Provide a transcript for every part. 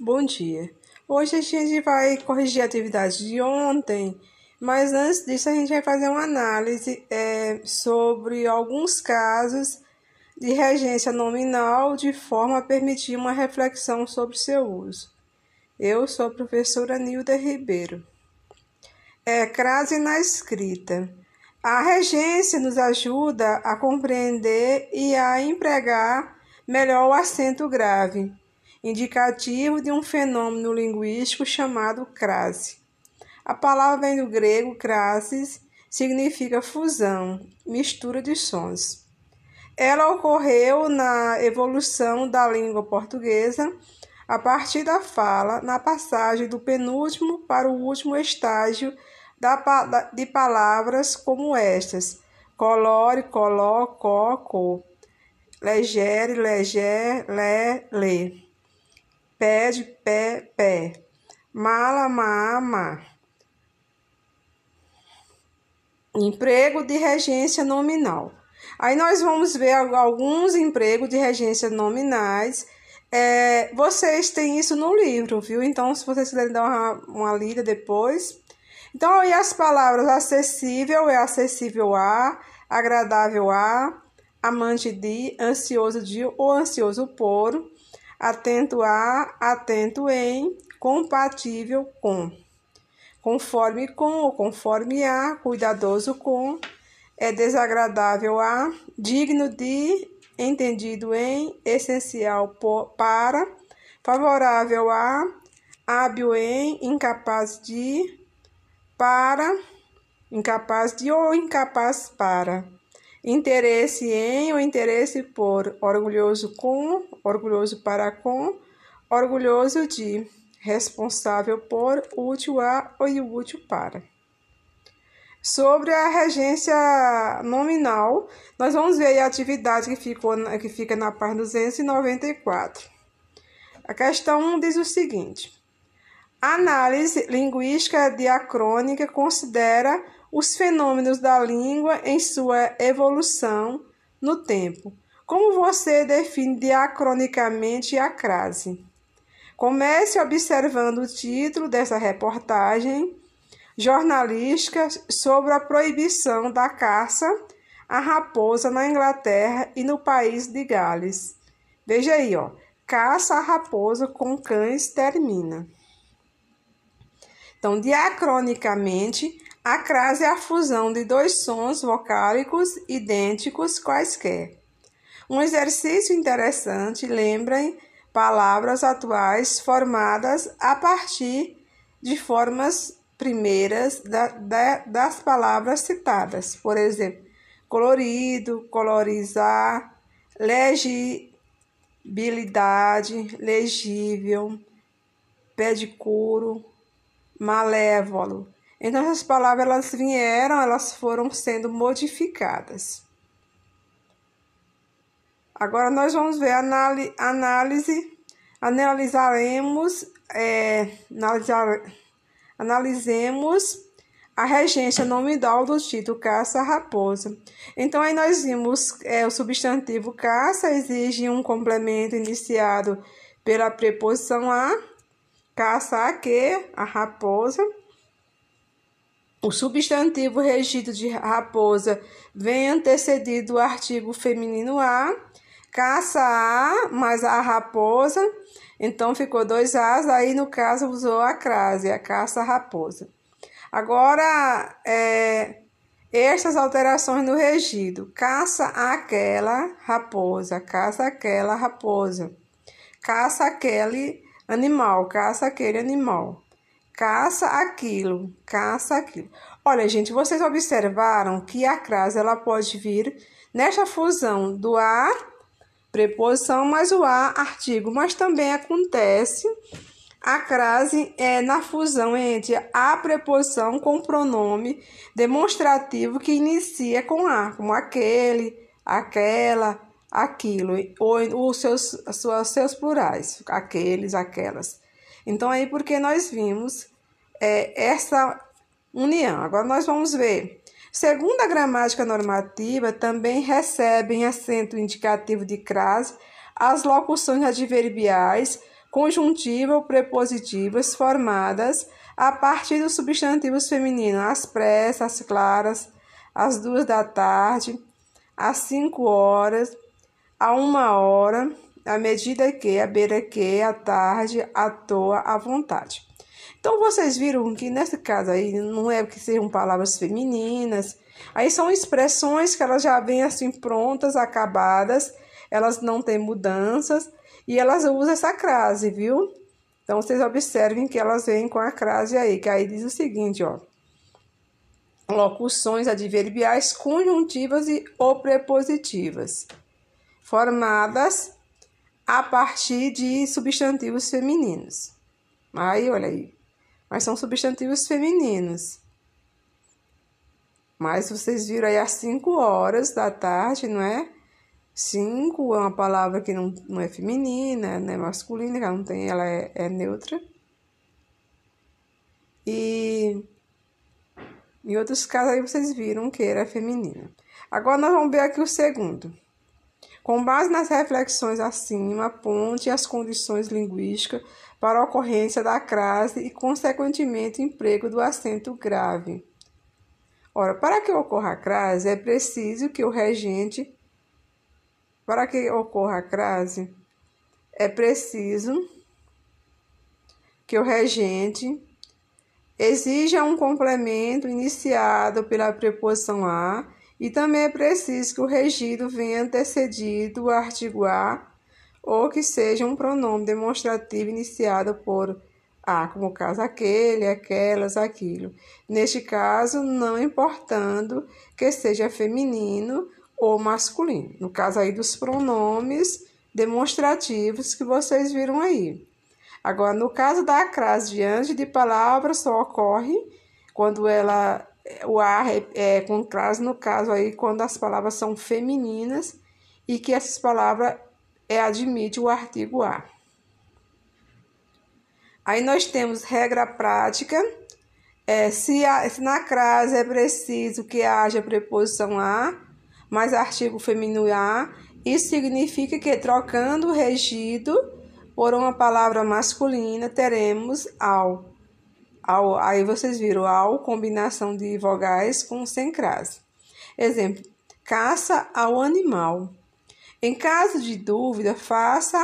Bom dia. Hoje a gente vai corrigir a atividade de ontem, mas antes disso a gente vai fazer uma análise sobre alguns casos de regência nominal de forma a permitir uma reflexão sobre seu uso. Eu sou a professora Nilda Ribeiro. Crase na escrita. A regência nos ajuda a compreender e a empregar melhor o acento grave, indicativo de um fenômeno linguístico chamado crase. A palavra vem do grego crasis, significa fusão, mistura de sons. Ela ocorreu na evolução da língua portuguesa a partir da fala, na passagem do penúltimo para o último estágio de palavras como estas: colore, coló, có, co, legere, leger, lé, pede, pé, pé, mala, má, má. Emprego de regência nominal. Aí nós vamos ver alguns empregos de regência nominais. Vocês têm isso no livro, viu? Então, se vocês quiserem dar uma lida depois. Então, aí as palavras acessível é acessível a, agradável a, amante de, ansioso de ou ansioso por, atento a, atento em, compatível com, conforme com ou conforme a, cuidadoso com, desagradável a, digno de, entendido em, essencial para, favorável a, hábil em, incapaz de, para, incapaz de ou incapaz para, interesse em ou interesse por, orgulhoso com, orgulhoso para com, orgulhoso de, responsável por, útil a ou útil para. Sobre a regência nominal, nós vamos ver a atividade que fica na página 294. A questão 1 diz o seguinte: a análise linguística diacrônica considera os fenômenos da língua em sua evolução no tempo. Como você define diacronicamente a crase? Comece observando o título dessa reportagem jornalística sobre a proibição da caça à raposa na Inglaterra e no país de Gales. Veja aí, caça à raposa com cães termina. Então, diacronicamente, a crase é a fusão de dois sons vocálicos idênticos quaisquer. Um exercício interessante, lembrem palavras atuais formadas a partir de formas primeiras das palavras citadas. Por exemplo, colorido, colorizar, legibilidade, legível, pedicuro, malévolo. Então, essas palavras elas foram sendo modificadas. Agora nós vamos ver analisemos a regência nominal do título caça-raposa. Então, aí nós vimos o substantivo caça exige um complemento iniciado pela preposição a, caça a quê? A raposa. O substantivo regido de raposa vem antecedido do artigo feminino a, caça a mais a raposa, então ficou 2 as, aí no caso usou a crase, a caça-raposa. Agora, estas alterações no regido: caça aquela raposa, caça aquela raposa, caça aquele animal, caça aquele animal, caça aquilo, caça aquilo. Olha, gente, vocês observaram que a crase ela pode vir nesta fusão do a, preposição, mais o a, artigo, mas também acontece a crase na fusão entre a preposição com o pronome demonstrativo que inicia com a, como aquele, aquela, aquilo, ou os seus plurais, aqueles, aquelas. Então, aí porque nós vimos essa união. Agora, nós vamos ver. Segundo a gramática normativa, também recebem acento indicativo de crase as locuções adverbiais conjuntiva ou prepositivas formadas a partir dos substantivos femininos às pressas, às claras, às 2 da tarde, às 5 horas, a 1 hora, à medida que, à beira que, à tarde, à toa, à vontade. Então, vocês viram que nesse caso aí não é que sejam palavras femininas, aí são expressões que elas já vêm assim prontas, acabadas, elas não têm mudanças e elas usam essa crase, viu? Então, vocês observem que elas vêm com a crase aí, que aí diz o seguinte, ó. Locuções adverbiais conjuntivas e ou prepositivas, formadas a partir de substantivos femininos. Aí, olha aí. Mas são substantivos femininos. Mas vocês viram aí às 5 horas da tarde, não é? 5 é uma palavra que não é feminina, não é masculina, que ela não tem, ela é neutra. E em outros casos aí vocês viram que era feminina. Agora nós vamos ver aqui o segundo. Com base nas reflexões acima, aponte as condições linguísticas para a ocorrência da crase e, consequentemente, emprego do acento grave. Ora, para que ocorra a crase, é preciso que o regente... Para que ocorra a crase, é preciso que o regente exija um complemento iniciado pela preposição a e também é preciso que o regido venha antecedido o artigo a ou que seja um pronome demonstrativo iniciado por a, como o caso aquele, aquelas, aquilo. Neste caso, não importando que seja feminino ou masculino. No caso aí dos pronomes demonstrativos que vocês viram aí. Agora, no caso da crase diante de palavras, só ocorre quando o a é com crase, no caso aí, quando as palavras são femininas e que essas palavras admite o artigo a. Aí nós temos regra prática, se na crase é preciso que haja preposição a, mais artigo feminino a, isso significa que trocando o regido por uma palavra masculina, teremos ao. Aí vocês viram ao, combinação de vogais com sem crase. Exemplo, caça ao animal. Em caso de dúvida, faça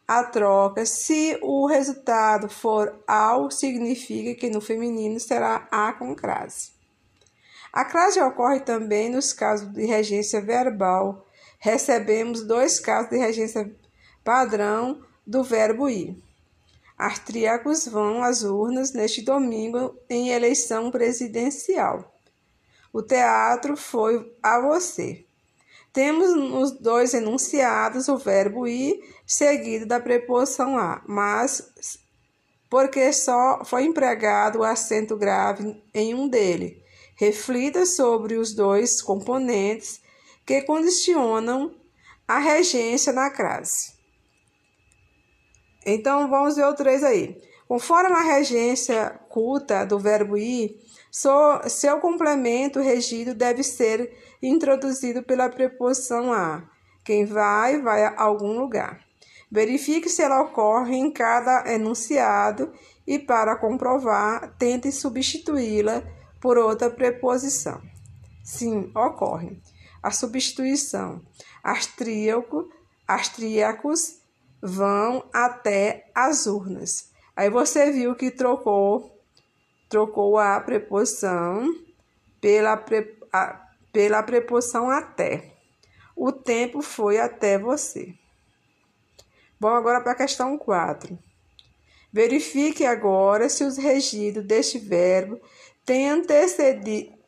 a troca. Se o resultado for ao, significa que no feminino será a com crase. A crase ocorre também nos casos de regência verbal. Recebemos 2 casos de regência padrão do verbo ir. Austríacos vão às urnas neste domingo em eleição presidencial. O teatro foi a você. Temos nos 2 enunciados o verbo ir seguido da preposição a, mas porque só foi empregado o acento grave em um deles. Reflita sobre os 2 componentes que condicionam a regência na crase. Então, vamos ver o 3 aí. Conforme a regência culta do verbo ir, seu complemento regido deve ser introduzido pela preposição a. Quem vai a algum lugar. Verifique se ela ocorre em cada enunciado e, para comprovar, tente substituí-la por outra preposição. Sim, ocorre. A substituição. Austríacos vão até as urnas. Aí você viu que trocou a preposição pela preposição até. O tempo foi até você. Bom, agora para a questão 4. Verifique agora se os regidos deste verbo têm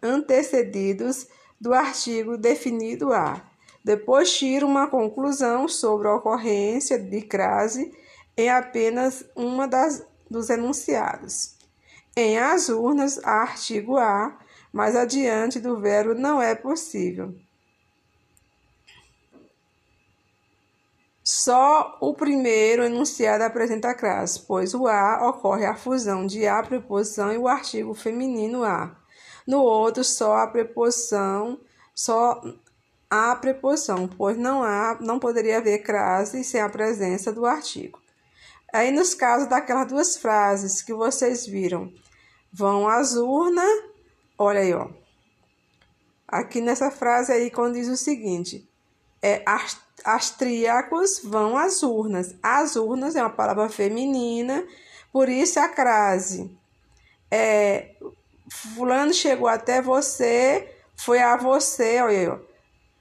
antecedidos do artigo definido a. Depois tira uma conclusão sobre a ocorrência de crase em apenas uma dos enunciados. Em as urnas, há artigo a, mas adiante do verbo não é possível. Só o primeiro enunciado apresenta a crase, pois o a ocorre a fusão de a preposição e o artigo feminino a. No outro, só a preposição, pois não poderia haver crase sem a presença do artigo. Aí, nos casos daquelas duas frases que vocês viram, vão às urnas, olha aí, ó. Aqui nessa frase aí, quando diz o seguinte, austríacos vão às urnas. As urnas é uma palavra feminina, por isso a crase. Fulano chegou até você, foi a você, olha aí, ó.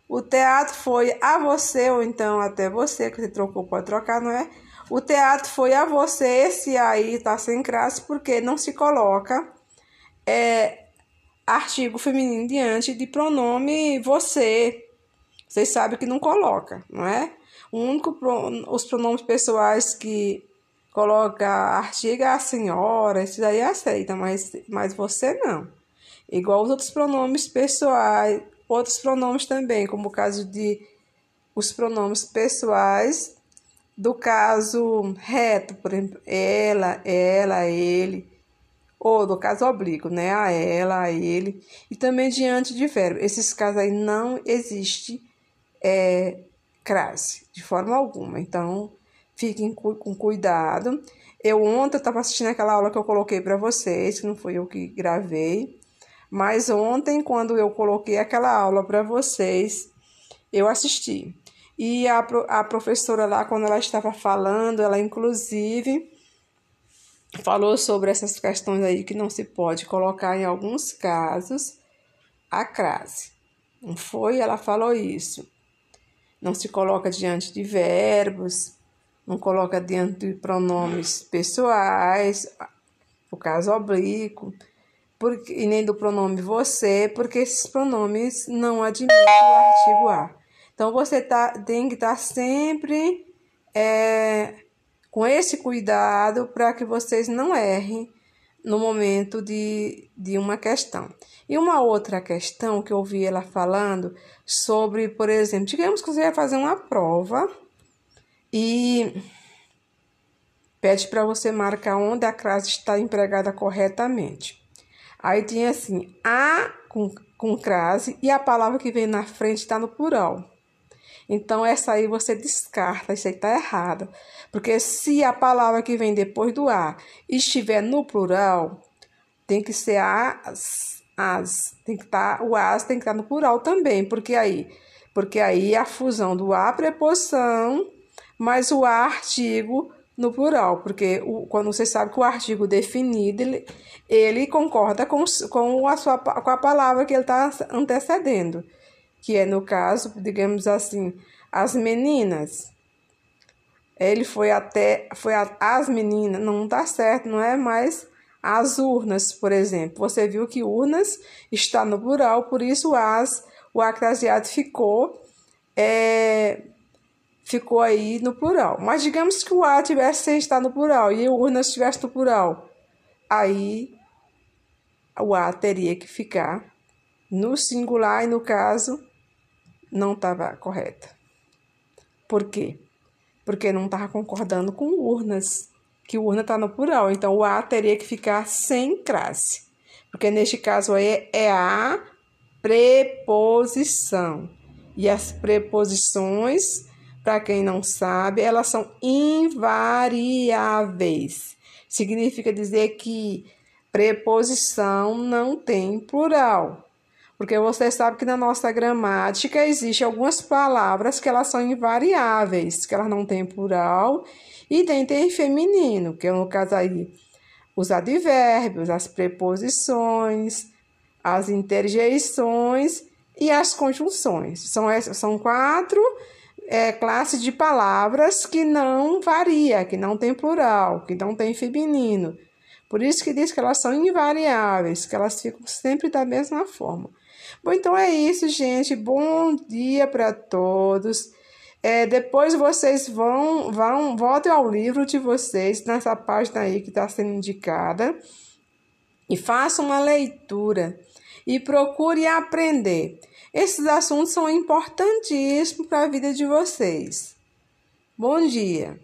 O teatro foi a você, ou então até você, que você trocou, pode trocar, não é? O teatro foi a você, esse aí tá sem crase, porque não se coloca artigo feminino diante de pronome você. Vocês sabem que não coloca, não é? Os pronomes pessoais que coloca artigo é a senhora, isso daí aceita, mas você não. Igual os outros pronomes pessoais, outros pronomes também, como o caso de os pronomes pessoais, do caso reto, por exemplo, ela, ele, ou do caso oblíquo, né? A ela, a ele, e também diante de verbo. Esses casos aí não existe crase, de forma alguma. Então, fiquem com cuidado. Ontem eu estava assistindo aquela aula que eu coloquei para vocês, que não foi eu que gravei, mas ontem, quando eu coloquei aquela aula para vocês, eu assisti. E a professora lá, quando ela estava falando, ela inclusive falou sobre essas questões aí que não se pode colocar em alguns casos a crase. Não foi? Ela falou isso. Não se coloca diante de verbos, não coloca diante de pronomes pessoais, o caso oblíquo, e nem do pronome você, porque esses pronomes não admitem o artigo a. Então, você tem que estar sempre com esse cuidado para que vocês não errem no momento de uma questão. E uma outra questão que eu ouvi ela falando sobre, por exemplo, digamos que você vai fazer uma prova e pede para você marcar onde a crase está empregada corretamente. Aí tinha assim, a com crase e a palavra que vem na frente está no plural. Então, essa aí você descarta, isso aí está errado. Porque se a palavra que vem depois do a estiver no plural, tem que ser as. O as tem que estar no plural também. Porque aí a fusão do a preposição mais o a artigo no plural. Porque quando você sabe que o artigo definido, ele concorda com a palavra que ele está antecedendo. Que é, no caso, digamos assim, as meninas. Ele foi as meninas, não está certo, não é mais as urnas, por exemplo. Você viu que urnas está no plural, por isso o acraseado ficou aí no plural. Mas digamos que o a tivesse sem estar no plural e o urnas estivesse no plural. Aí o a teria que ficar no singular e, no caso, não estava correta. Por quê? Porque não estava concordando com urnas, que urna está no plural. Então, o a teria que ficar sem crase. Porque, neste caso aí, é a preposição. E as preposições, para quem não sabe, elas são invariáveis. Significa dizer que preposição não tem plural. Porque você sabe que na nossa gramática existem algumas palavras que elas são invariáveis, que elas não têm plural e nem tem feminino, que é no caso aí os advérbios, as preposições, as interjeições e as conjunções. São 4 classes de palavras que não varia, que não tem plural, que não tem feminino. Por isso que diz que elas são invariáveis, que elas ficam sempre da mesma forma. Bom, então é isso, gente. Bom dia para todos. Depois vocês voltem ao livro de vocês, nessa página aí que está sendo indicada, e façam uma leitura e procure aprender. Esses assuntos são importantíssimos para a vida de vocês. Bom dia!